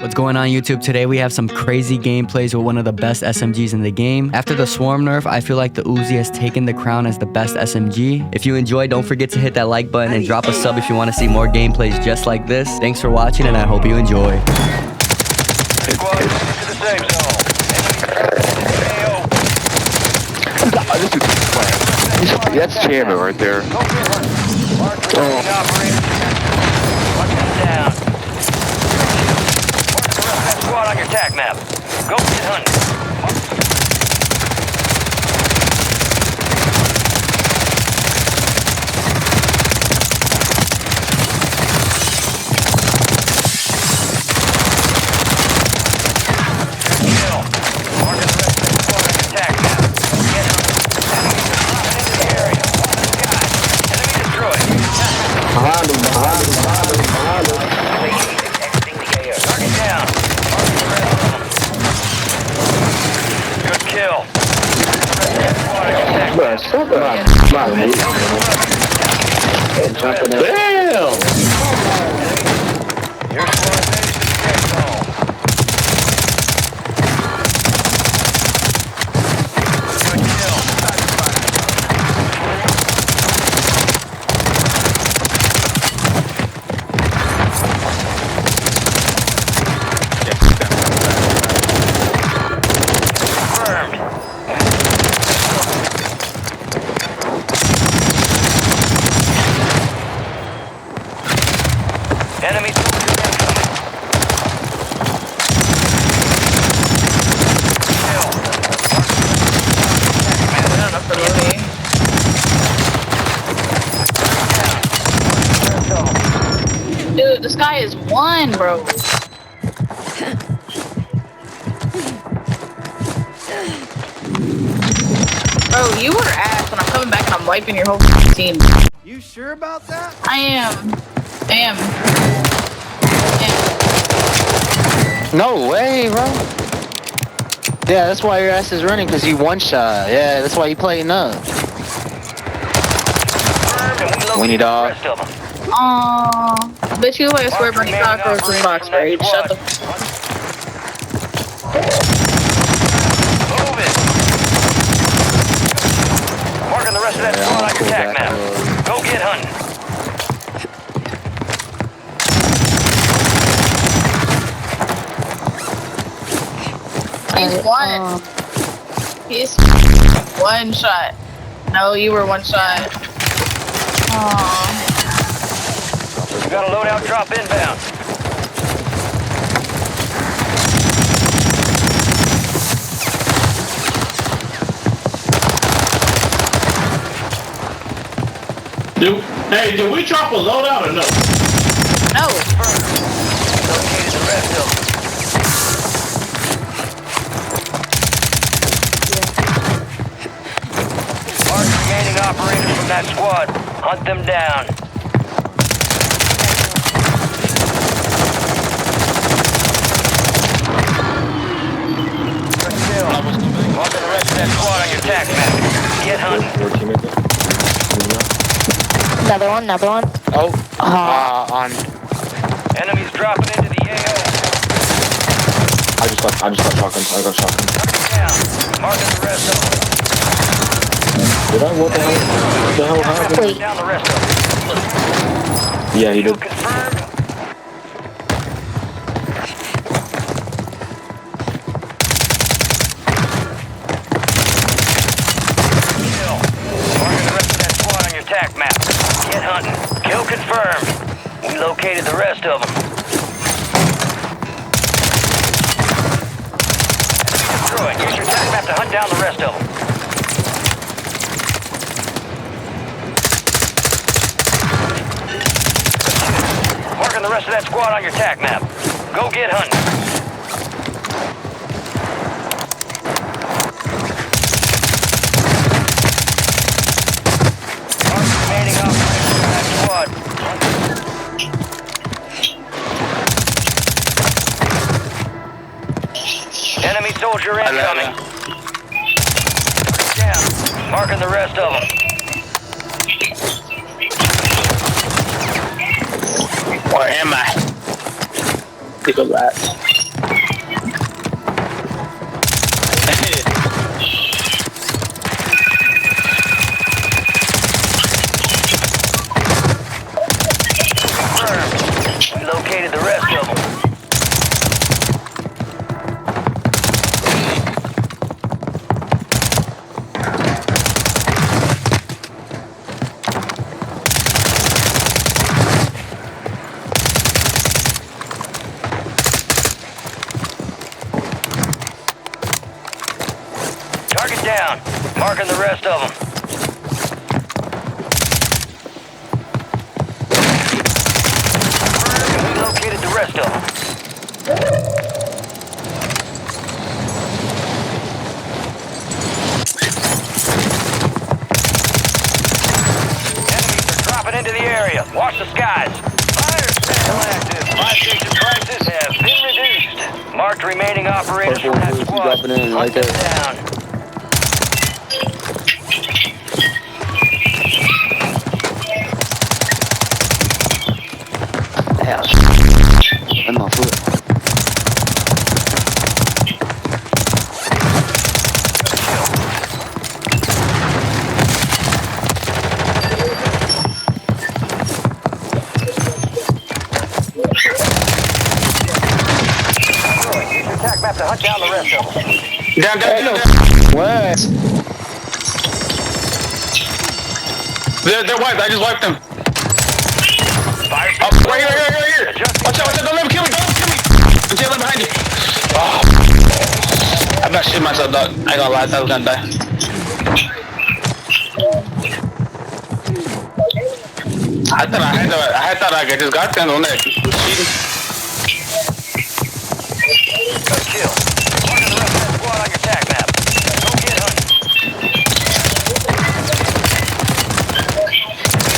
What's going on YouTube? Today we have some crazy gameplays with one of the best SMGs in the game. After the Swarm nerf, I feel like the Uzi has taken the crown as the best SMG. If you enjoyed, don't forget to hit that like button and drop a sub if you want to see more gameplays just like this. Thanks for watching and I hope you enjoy. That's Chairman right there. Squad on your attack map. Go get hunting. Kill. Marking the rest of the squad on your attack map. Get hunting. Into the area. Enemy destroyed. Behind him. Exiting the AO. Target down. Good kill. Bro, stop that. Damn! Your squad ready to protect home. Good kill. Enemy soldier incoming. Kill. Dude, this guy is one, bro. Bro, you were ass when I'm coming back and I'm wiping your whole team. You sure about that? I am. No way, bro. Yeah, that's why your ass is running, because you one shot. Yeah, that's why you playing up. Winnie dog. Aww. Bitch, you like a square bunny cockroach in box raid. Shut the Move it. Marking the rest of that squad on your attack map. Go get hunting. He's one. He's one shot. No, you were one shot. Aww. We got a loadout drop inbound. Hey, did we drop a loadout or no? No. Located the rest of them. Mark remaining operators from that squad. Hunt them down. Good kill. Marking the rest of that squad on your attack map. Get hunting. Another one. Oh, on. Enemies dropping into the AO. I just got shotgun. I got shotgun. Down. Marking the rest of them. Did I? What the hell happened? Wait. Down the rest of them. Yeah, he Kill did. confirmed. Kill. Marking the rest of that squad on your attack map. Get hunting. Kill confirmed. We located the rest of them. Destroyed. Use your attack map to hunt down the rest of them. Marking the rest of that squad on your attack map. Go get hunting. Mark remaining operators from that squad. Enemy soldier incoming. Down. Marking the rest of them. Where am I? Take a lap. down. Marking the rest of them. We located the rest of them. Enemies are dropping into the area. Watch the skies. Fire sale active. Buy station prices have been reduced. Marked remaining operators from that squad. Dropping in right Hunt them there. down. Hell, that's my foot. Use your attack map to hunt down the rest of them. Down. What? They're wiped. I just wiped them. Fire Oh, right here. Watch out. Don't let him kill me. I'm chilling behind you. Oh. I'm not shitting myself, dog. I ain't gonna lie. I thought I was gonna die. I thought I just got them on that. Cheating. Good kill. Marking the rest of that squad on your attack map. Go get hunting.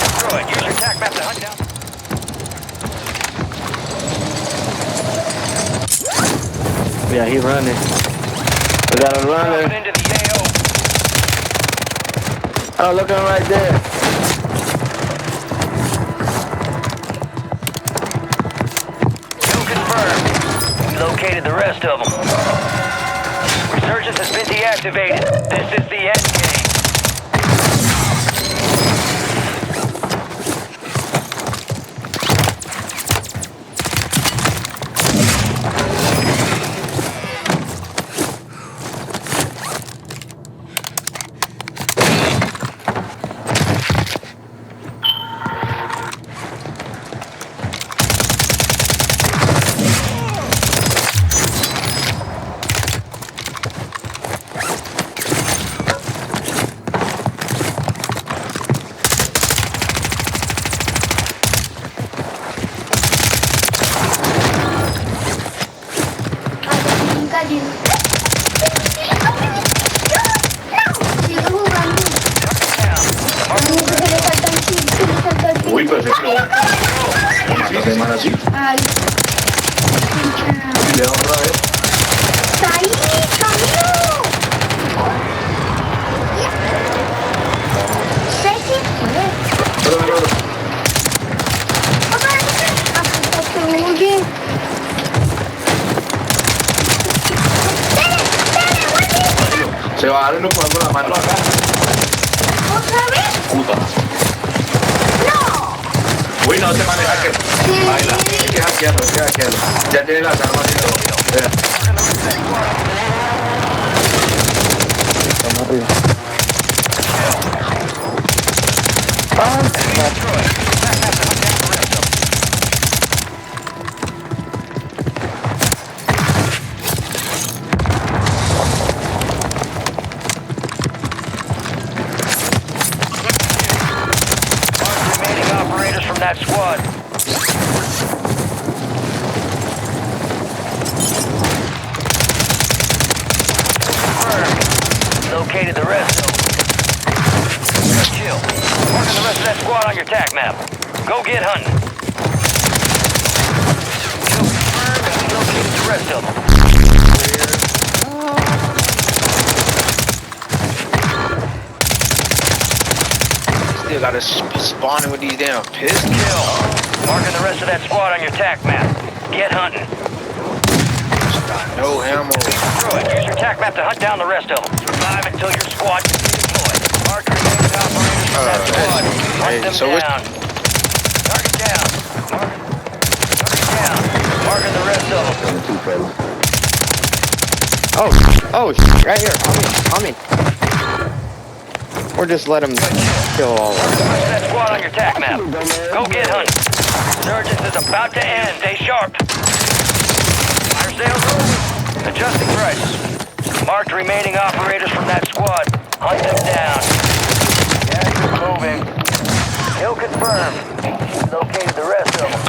Destroy it. Use your attack map to hunt down. Yeah, he running. We got him Dropping running. into the AO. Oh, look at him right there. Kill confirmed. We located the rest of them. Resurgence has been deactivated. This is the end game. Uy, perfecto. Una semana así. Ay. Le da otra vez. ¡Ahí, Camilo! Sé que fue. Pero. Oye. Se va a dar uno con la mano acá. ¿Otra vez? Puta. ¡No! Uy, no se maneja que. Baila. Hay que hackearlo, hay que hackearlo. Ya tiene las armas y todo. Vea. Estamos arriba. Remaining operators from that squad. Confirmed. Located the rest of them. Good kill. Marking the rest of that squad on your attack map. Go get hunting. Kill confirmed and we located the rest of them. Still gotta be spawning with these damn pistols. Kill. Marking the rest of that squad on your attack map. Get hunting. No ammo. Destroy it. Use your attack map to hunt down the rest of them. Survive until your squad can be deployed. Mark your remaining operators from that squad. Hunt them so what- down. Target down. Target down. Marking the rest of them. Oh, right here. On me. Or just let him kill all of us. Rest of that squad on your attack map. Go get hunting. Resurgence is about to end. Stay sharp. Fire sales over. Adjusting prices. Mark marked remaining operators from that squad. Hunt them down. Gas is moving. Kill confirmed. Located the rest of them.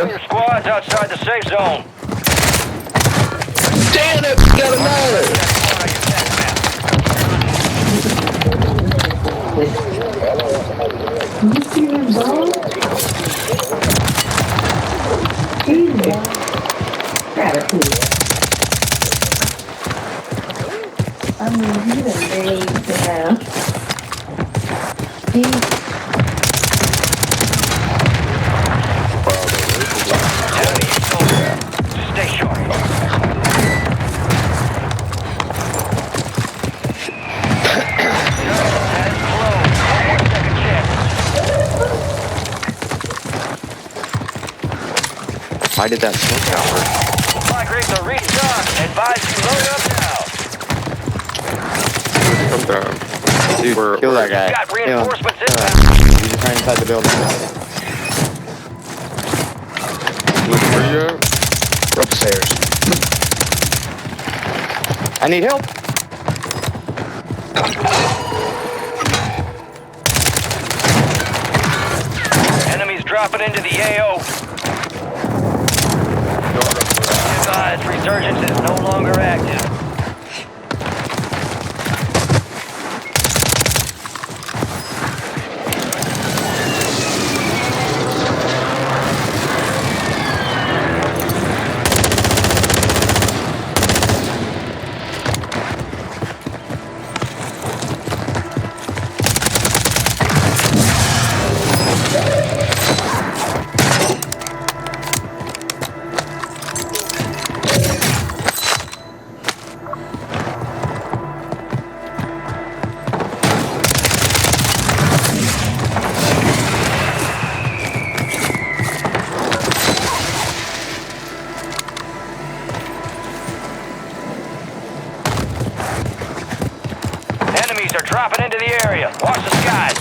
Your squad's outside the safe zone. Damn it! Got another! Stay sharp. Why did that smoke out work? Flag rigs are restocked. Advise you load up now. Come down. Dude, kill that guy. Got Kill him. reinforcements inbound. He's just right inside the building. Where you at? Upstairs. I need help. Enemies dropping into the AO. Advise, Resurgence is no longer active. Enemies are dropping into the area. Watch the skies.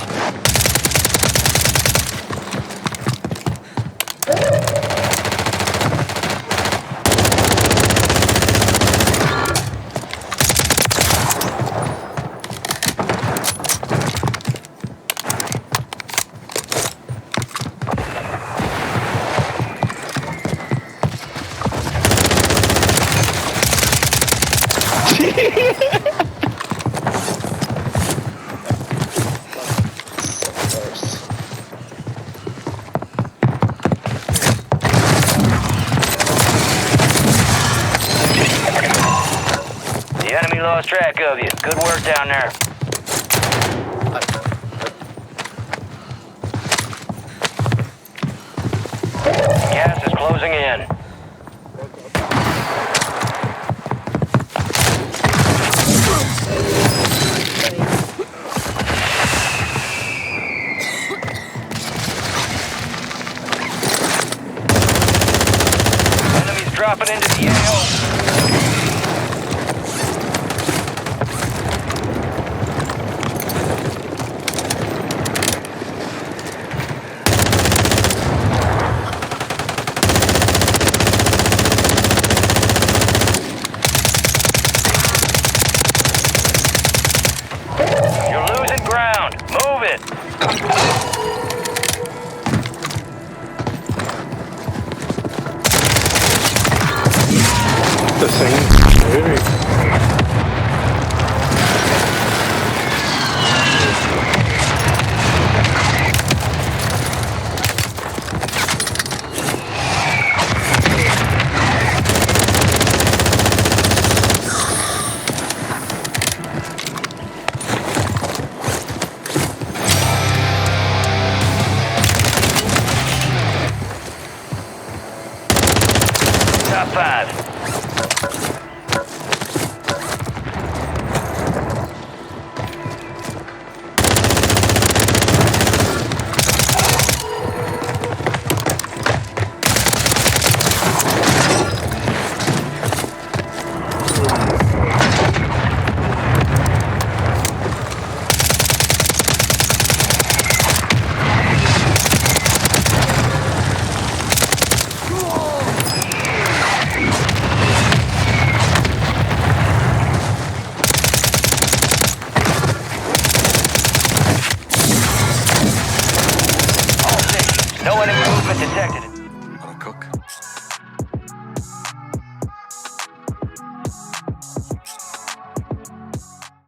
The enemy lost track of you. Good work down there. Gas is closing in. Enemies dropping into the AO. You're losing ground. Move it. The same. Top 5. No enemy movement detected.